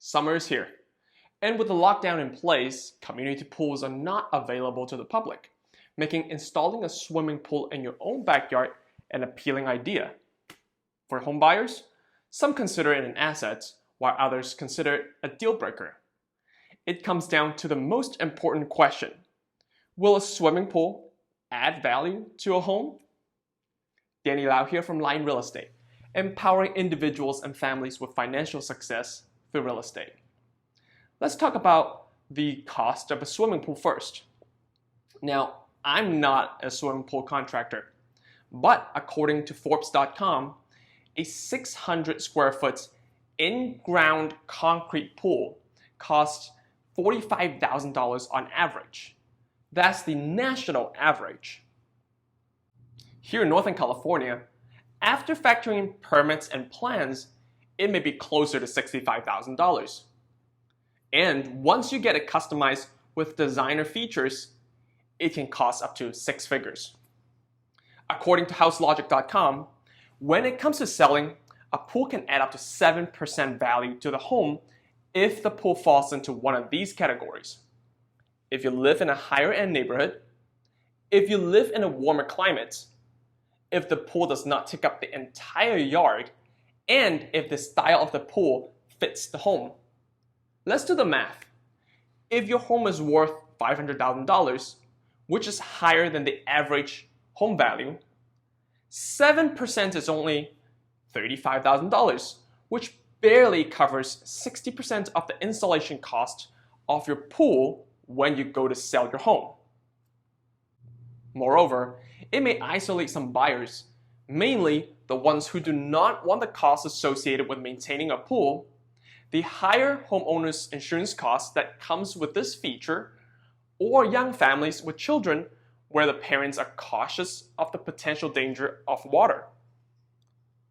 Summer is here, and with the lockdown in place, community pools are not available to the public, making installing a swimming pool in your own backyard an appealing idea. For home buyers, some consider it an asset, while others consider it a deal breaker. It comes down to the most important question: will a swimming pool add value to a home? Danny Lau here from Lion Real Estate, empowering individuals and families with financial success through real estate. Let's talk about the cost of a swimming pool first. Now, I'm not a swimming pool contractor, but according to Forbes.com, a 600 square foot in-ground concrete pool costs $45,000 on average. That's the national average. Here in Northern California, after factoring in permits and plans, it may be closer to $65,000. And once you get it customized with designer features, it can cost up to 6 figures. According to houselogic.com, when it comes to selling, a pool can add up to 7% value to the home if the pool falls into one of these categories. If you live in a higher end neighborhood, if you live in a warmer climate, if the pool does not take up the entire yard, and if the style of the pool fits the home. Let's do the math. If your home is worth $500,000, which is higher than the average home value, 7% is only $35,000, which barely covers 60% of the installation cost of your pool when you go to sell your home. Moreover, it may isolate some buyers, mainly the ones who do not want the costs associated with maintaining a pool. The higher homeowners insurance cost that comes with this feature, or young families with children where the parents are cautious of the potential danger of water.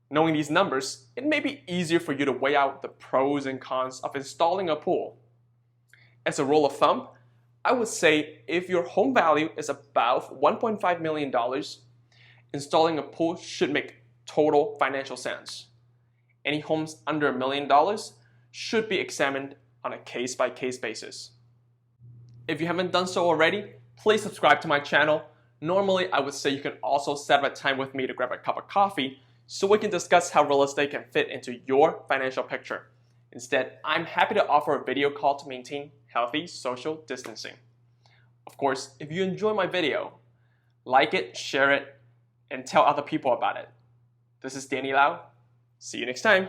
Knowing these numbers, it may be easier for you to weigh out the pros and cons of installing a pool. As a rule of thumb, I would say if your home value is above $1.5 million, installing a pool should make total financial sense. Any homes under $1 million should be examined on a case-by-case basis. If you haven't done so already, please subscribe to my channel. Normally, I would say you can also set up a time with me to grab a cup of coffee so we can discuss how real estate can fit into your financial picture. Instead, I'm happy to offer a video call to maintain healthy social distancing. Of course, if you enjoy my video, like it, share it, and tell other people about it. This is Danny Lau. See you next time.